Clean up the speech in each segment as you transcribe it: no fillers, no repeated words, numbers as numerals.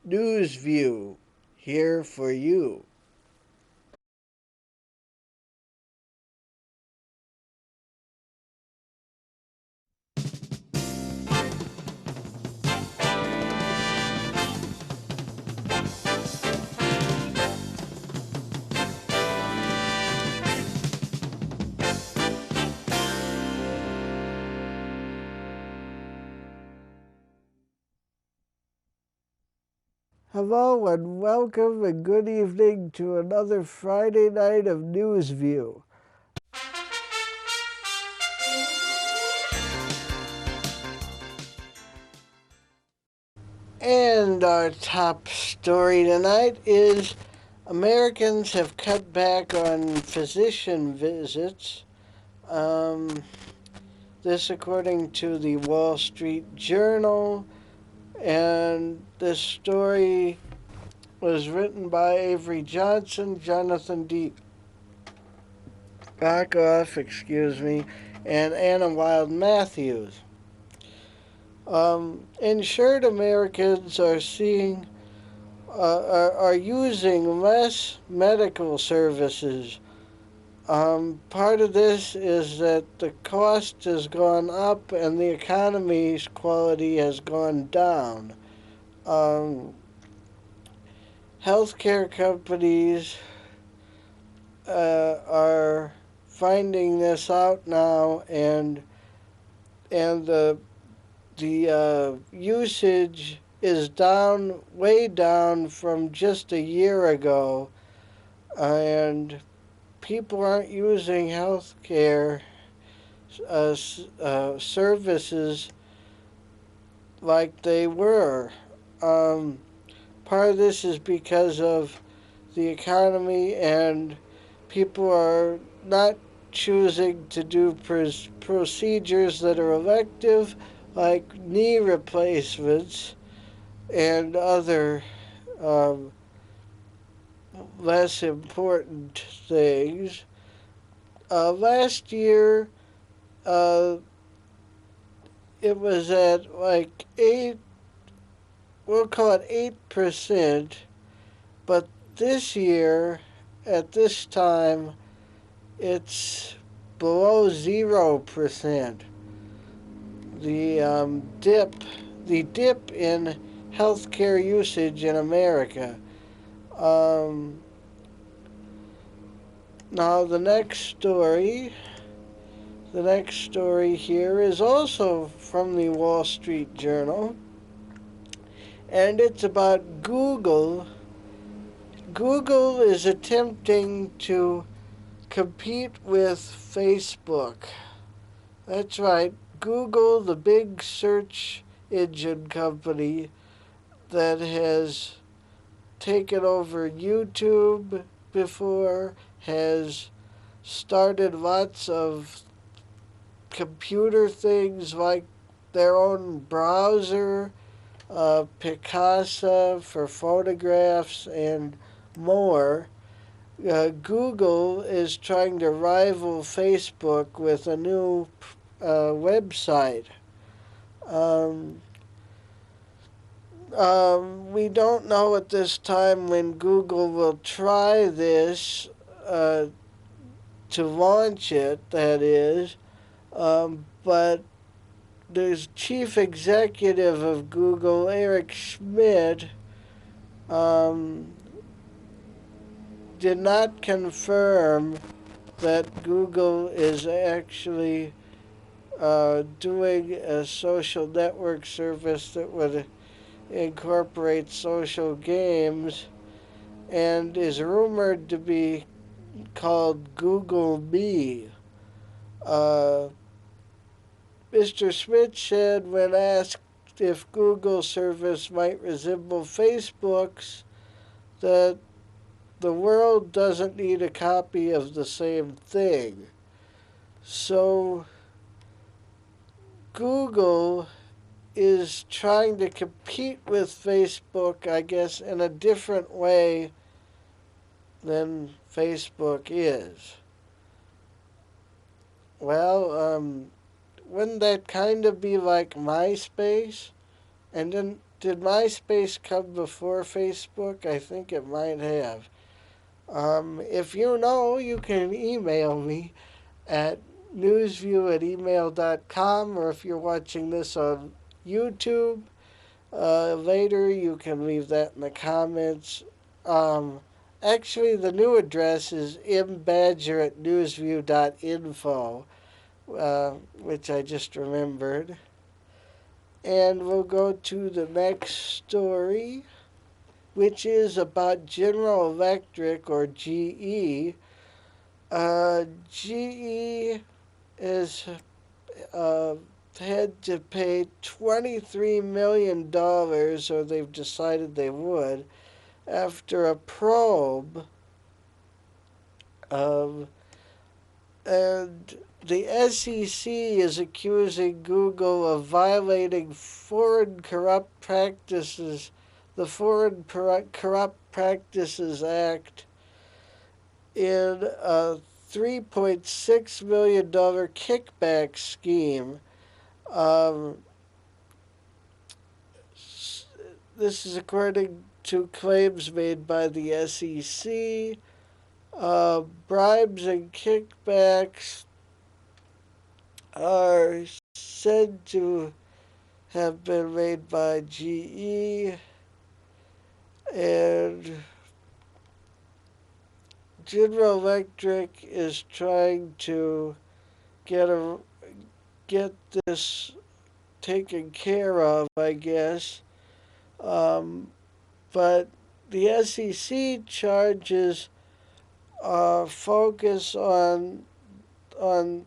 News View, here for you. Hello and welcome and good evening to another Friday night of News View. And our top story tonight is Americans have cut back on physician visits. Um, this, according to the Wall Street Journal, and this story was written by Avery Johnson, Jonathan D. Backoff, and Anna Wild Matthews. Insured Americans are seeing are using less medical services. Part of this is that the cost has gone up and the economy's quality has gone down. Um, Healthcare companies are finding this out now, and the usage is down, way down from just a year ago, and people aren't using healthcare services like they were. Um, Part of this is because of the economy, and people are not choosing to do procedures that are elective, like knee replacements and other um, less important things. Last year, uh, it was at like we'll call it 8%, but this year, at this time, it's below 0%. The the dip in healthcare usage in America. Um, Now the next story here is also from the Wall Street Journal, and it's about Google. Google is attempting to compete with Facebook. That's right. Google, the big search engine company that has taken over YouTube before, has started lots of computer things like their own browser, Picasa for photographs, and more. Google is trying to rival Facebook with a new website. Um, we don't know at this time when Google will try this uh, to launch it, that is, but the chief executive of Google, Eric Schmidt, um, did not confirm that Google is actually doing a social network service that would incorporate social games, and is rumored to be called Google Me. Uh, Mr. Schmidt said when asked if Google service might resemble Facebook's that the world doesn't need a copy of the same thing. So Google is trying to compete with Facebook, I guess, in a different way than Facebook is. Well, wouldn't that kind of be like MySpace? And did MySpace come before Facebook? I think it might have. If you know, you can email me at newsview@email.com, or if you're watching this on YouTube later, you can leave that in the comments. Um, Actually, the new address is mbadger@newsview.info, which I just remembered. And we'll go to the next story, which is about General Electric, or GE. GE is uh, had to pay $23 million, or they've decided they would, after a probe of, and the SEC is accusing Google of violating foreign corrupt practices, the Corrupt Practices Act, in a $3.6 million kickback scheme. Um, this is according to claims made by the SEC. Bribes and kickbacks are said to have been made by GE, and General Electric is trying to get get this taken care of, I guess. Um, but the SEC charges focus on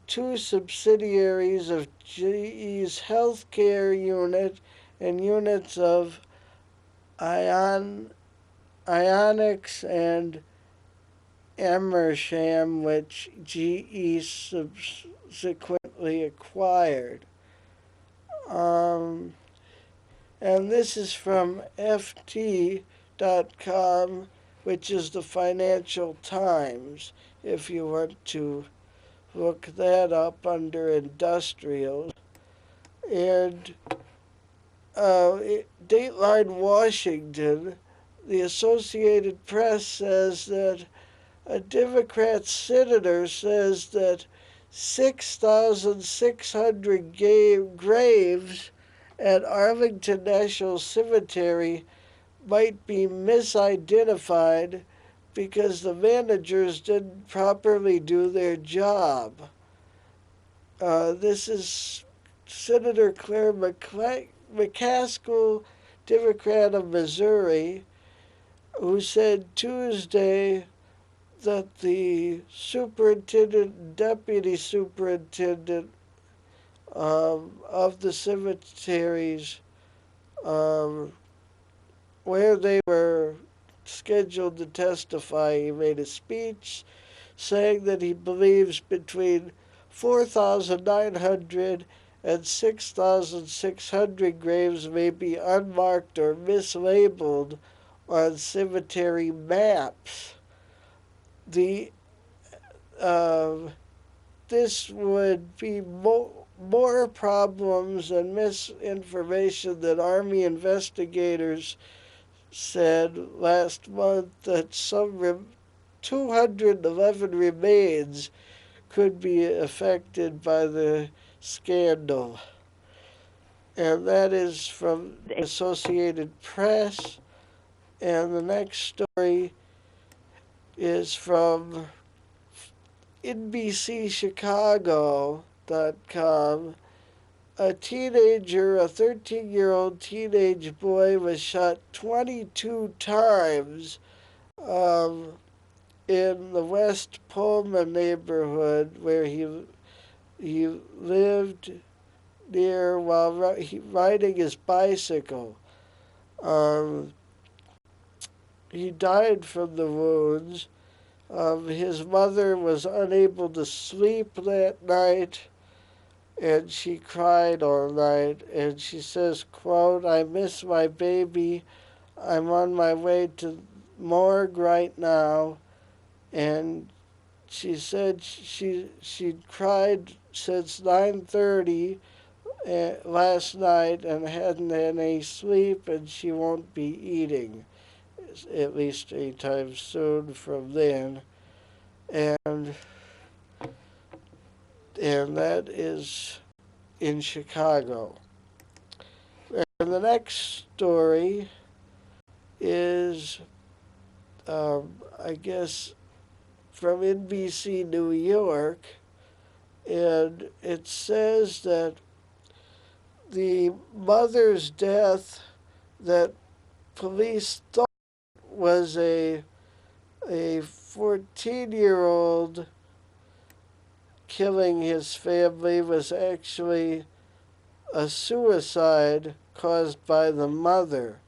two subsidiaries of GE's healthcare unit and units of Ionix and Emersham, which GE subsequently acquired. And this is from FT.com, which is the Financial Times, if you want to look that up under industrials. And Dateline Washington, the Associated Press says that a Democrat senator says that 6,600 graves at Arlington National Cemetery might be misidentified because the managers didn't properly do their job. This is Senator Claire McCaskill, Democrat of Missouri, who said Tuesday that the superintendent and deputy superintendent of the cemeteries where they were scheduled to testify, he made a speech saying that he believes between 4,900 and 6,600 graves may be unmarked or mislabeled on cemetery maps. The this would be more problems and misinformation than Army investigators said last month, that some 211 remains could be affected by the scandal. And that is from the Associated Press. And the next story is from NBCChicago.com. A 13-year-old teenage boy was shot 22 times in the West Pullman neighborhood where he lived near while riding his bicycle. He died from the wounds. His mother was unable to sleep that night, and she cried all night. And she says, quote, "I miss my baby. I'm on my way to morgue right now." And she said she cried since 9:30 last night and hadn't had any sleep, and she won't be eating at least anytime soon from then. And that is in Chicago. And the next story is, I guess, from NBC New York, and it says that the mother's death that police thought was a 14-year-old killing his family was actually a suicide caused by the mother.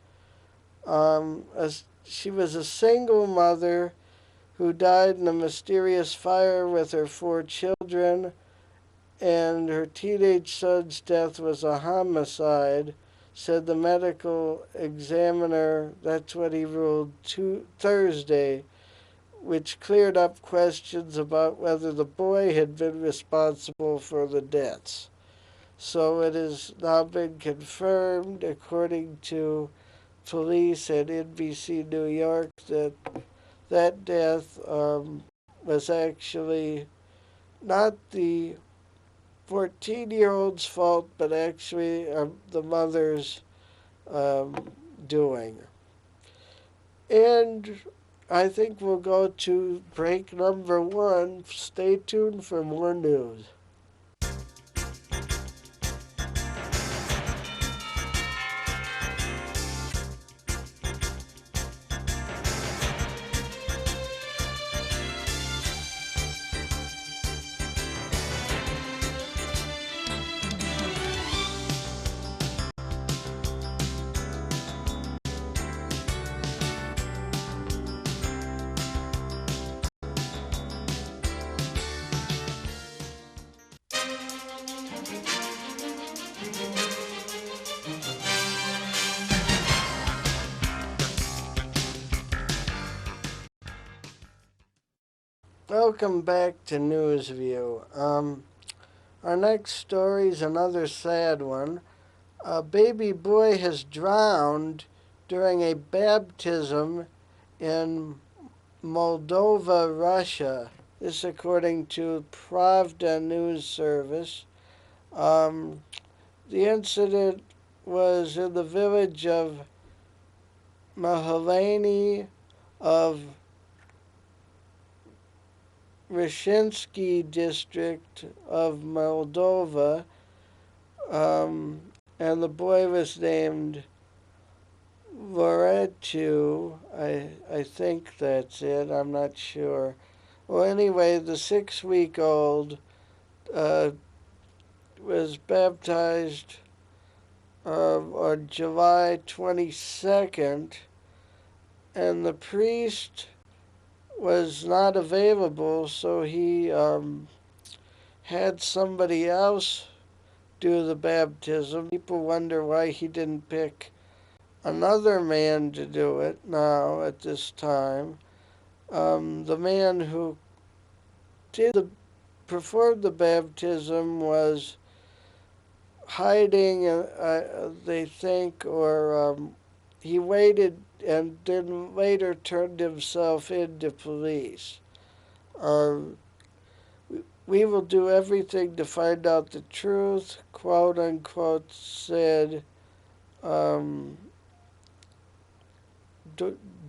She was a single mother who died in a mysterious fire with her 4 children, and her teenage son's death was a homicide, said the medical examiner. That's what he ruled Thursday, which cleared up questions about whether the boy had been responsible for the deaths. So it has now been confirmed, according to police at NBC New York, that death was actually not the 14-year-old's fault, but actually the mother's doing. And I think we'll go to break number 1. Stay tuned for more news. Welcome back to Newsview. Our next story is another sad one. A baby boy has drowned during a baptism in Moldova, Russia. This according to Pravda News Service. The incident was in the village of Mahalani of Rishinsky district of Moldova, and the boy was named Loretu. I think that's it. I'm not sure. Well, anyway, the 6-week-old was baptized on July 22nd, and the priest was not available, so he had somebody else do the baptism. People wonder why he didn't pick another man to do it now at this time. The man who performed the baptism was hiding, they think, or he waited and then later turned himself in to police. We will do everything to find out the truth, quote unquote, said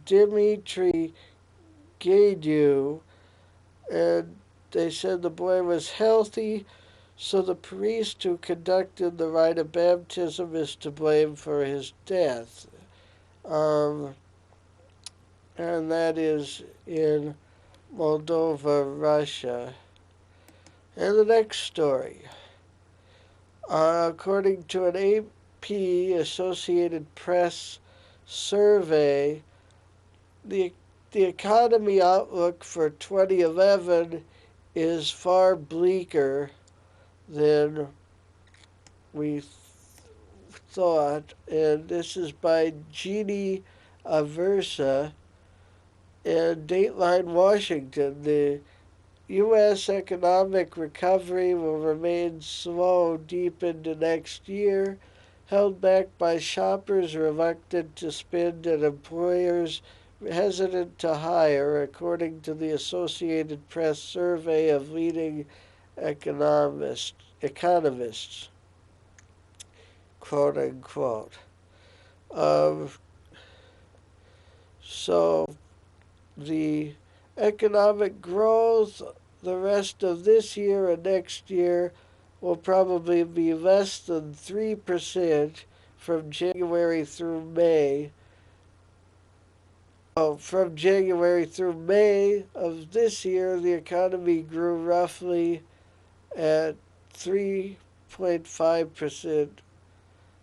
Dmitry Gaidu, and they said the boy was healthy, so the priest who conducted the rite of baptism is to blame for his death. And that is in Moldova, Russia. And the next story. According to an AP Associated Press survey, the economy outlook for 2011 is far bleaker than we thought. And this is by Jeannie Aversa in Dateline Washington. The U.S. economic recovery will remain slow deep into next year, held back by shoppers reluctant to spend and employers hesitant to hire, according to the Associated Press survey of leading economists, quote unquote. Um, so the economic growth the rest of this year and next year will probably be less than 3% from January through May. From January through May of this year, the economy grew roughly at 3.5%,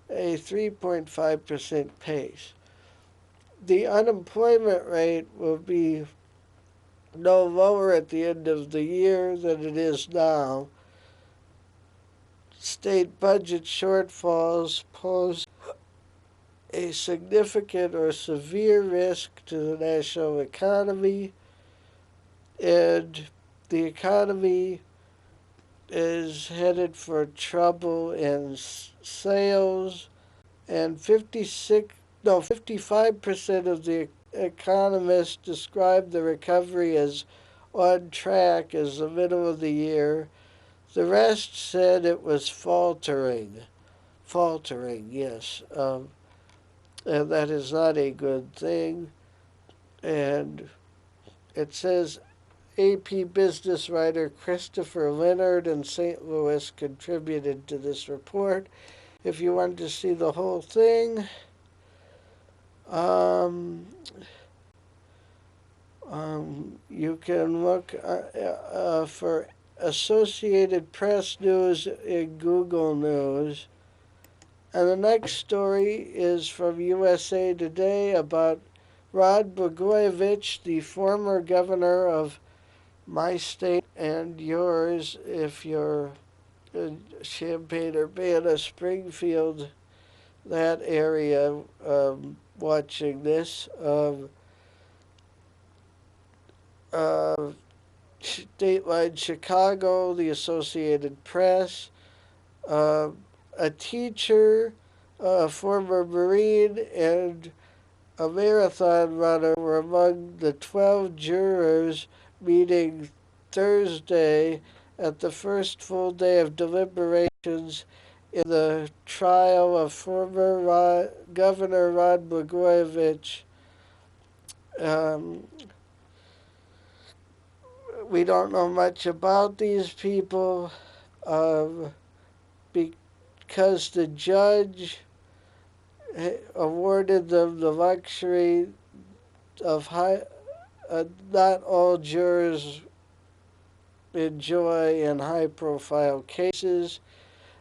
a 3.5% pace. The unemployment rate will be no lower at the end of the year than it is now. State budget shortfalls pose a significant or severe risk to the national economy, and the economy is headed for trouble in sales, and 55% of the economists describe the recovery as on track as the middle of the year. The rest said it was faltering. Faltering, yes. And that is not a good thing. And it says AP business writer Christopher Leonard in St. Louis contributed to this report. If you want to see the whole thing, you can look for Associated Press News in Google News. And the next story is from USA Today about Rod Blagojevich, the former governor of my state and yours, if you're in Champaign-Urbana, Springfield, that area, watching this. Dateline Chicago, the Associated Press, a teacher, a former Marine, and a marathon runner were among the 12 jurors meeting Thursday at the first full day of deliberations in the trial of former Governor Rod Blagojevich. We don't know much about these people because the judge awarded them the luxury of not all jurors enjoy in high-profile cases,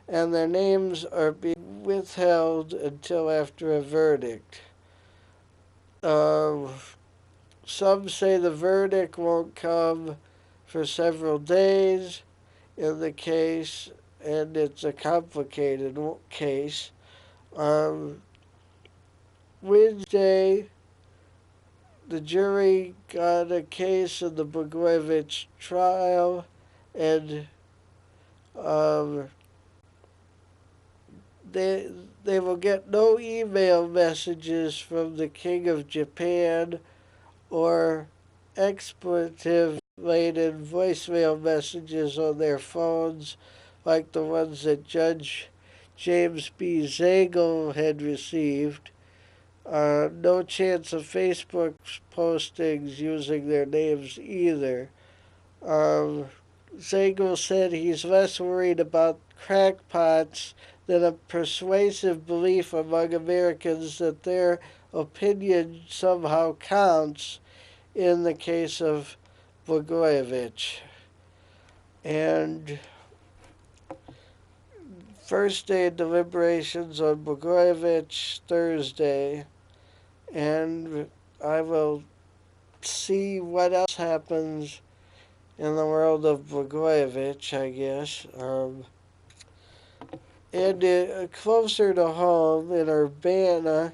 and their names are being withheld until after a verdict. Some say the verdict won't come for several days in the case, and it's a complicated case. Wednesday, the jury got a case in the Blagojevich trial, and they will get no email messages from the King of Japan or expletive-laden voicemail messages on their phones like the ones that Judge James B. Zagel had received. No chance of Facebook postings using their names either. Zagel said he's less worried about crackpots than a persuasive belief among Americans that their opinion somehow counts in the case of Blagojevich. And first day of deliberations on Blagojevich Thursday, and I will see what else happens in the world of Blagojevich, I guess. And closer to home in Urbana,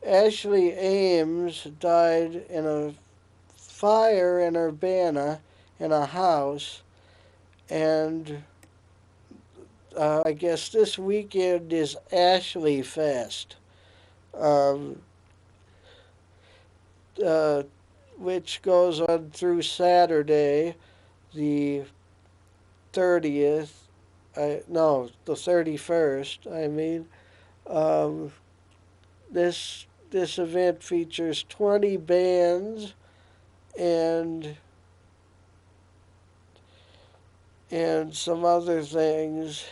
Ashley Ames died in a fire in Urbana in a house, and I guess this weekend is Ashley Fest, um, uh, which goes on through Saturday, the 30th. No, the 31st. I mean, um, this event features 20 bands and some other things,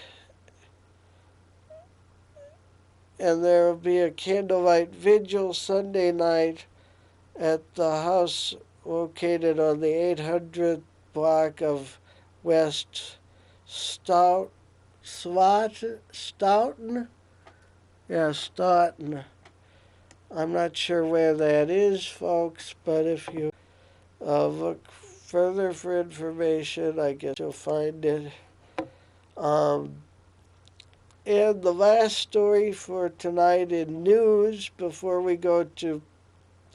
and there will be a candlelight vigil Sunday night at the house located on the 800th block of West Stoughton? Yeah, Stoughton. I'm not sure where that is, folks, but if you look further for information, I guess you'll find it. Um, and the last story for tonight in news before we go to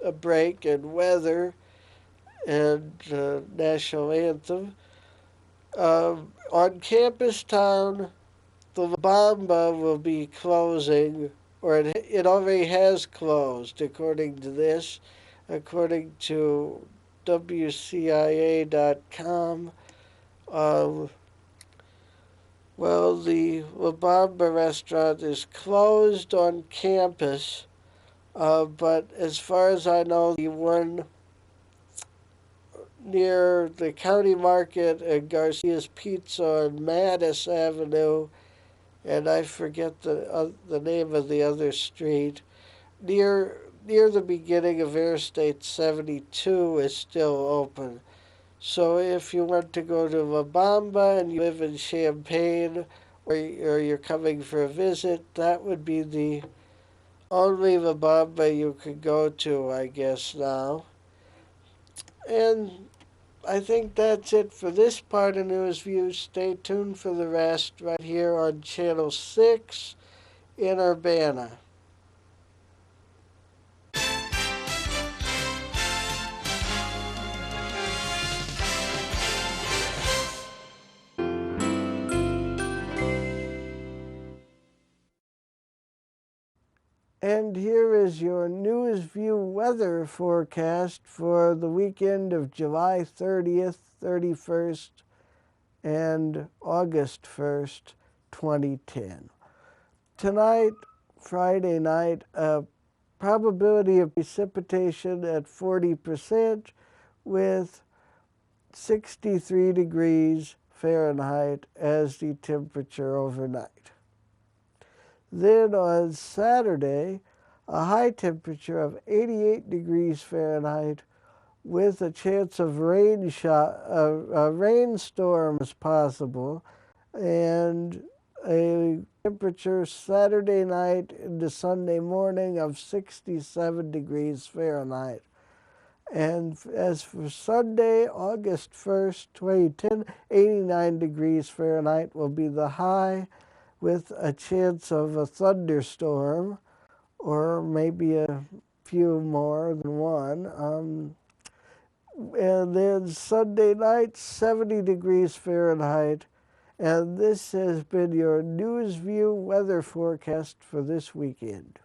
a break and weather and national anthem. On Campus Town, the La Bamba will be closing, or it already has closed, according to this, according to WCIA.com. Um, well, the La Bamba restaurant is closed on campus, but as far as I know, the one near the County Market and Garcia's Pizza on Mattis Avenue, and I forget the name of the other street, near the beginning of Interstate 72 is still open. So if you want to go to La Bamba and you live in Champaign, or you're coming for a visit, that would be the only La Bamba you could go to, I guess, now. And I think that's it for this part of Newsview. Stay tuned for the rest right here on Channel 6 in Urbana. And here is your Newsview weather forecast for the weekend of July 30th, 31st, and August 1st, 2010. Tonight, Friday night, probability of precipitation at 40% with 63 degrees Fahrenheit as the temperature overnight. Then on Saturday, a high temperature of 88 degrees Fahrenheit with a chance of rainstorms possible, and a temperature Saturday night into Sunday morning of 67 degrees Fahrenheit. And as for Sunday, August 1st, 2010, 89 degrees Fahrenheit will be the high, with a chance of a thunderstorm, or maybe a few more than one. And then Sunday night, 70 degrees Fahrenheit. And this has been your Newsview weather forecast for this weekend.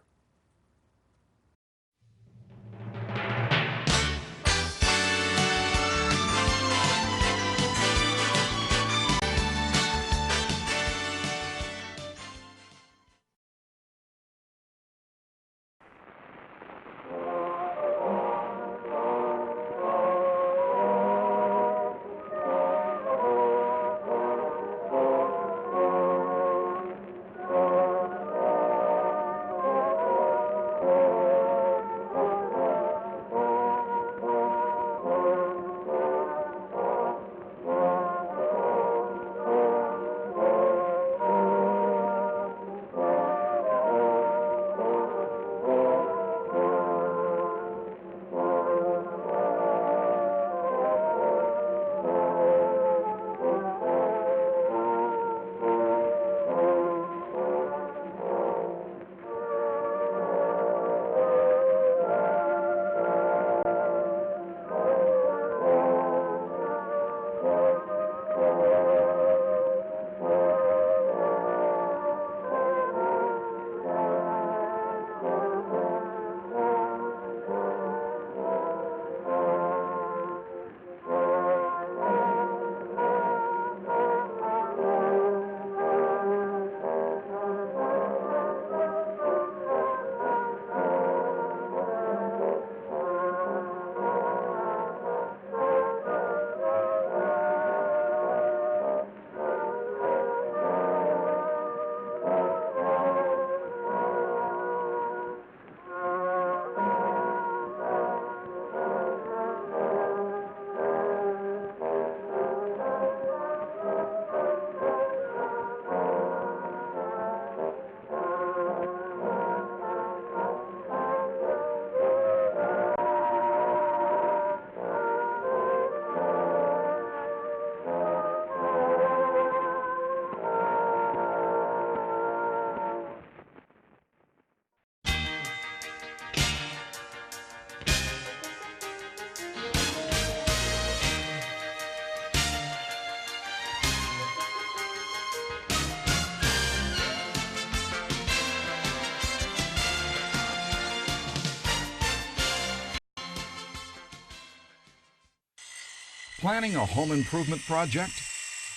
Planning a home improvement project?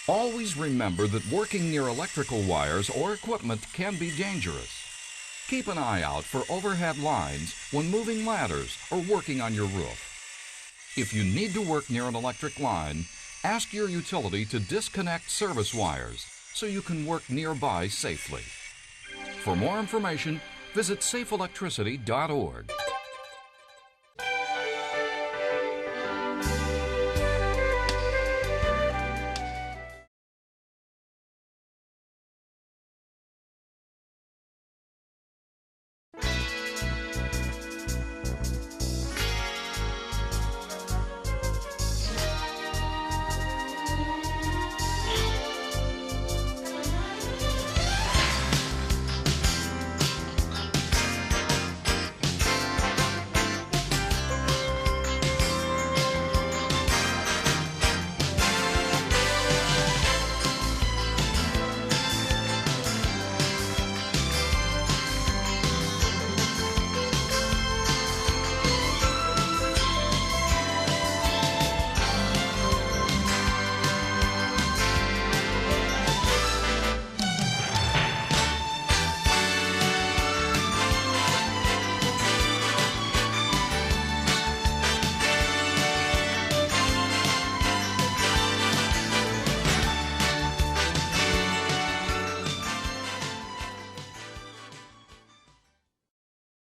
Always remember that working near electrical wires or equipment can be dangerous. Keep an eye out for overhead lines when moving ladders or working on your roof. If you need to work near an electric line, ask your utility to disconnect service wires so you can work nearby safely. For more information, visit safeelectricity.org.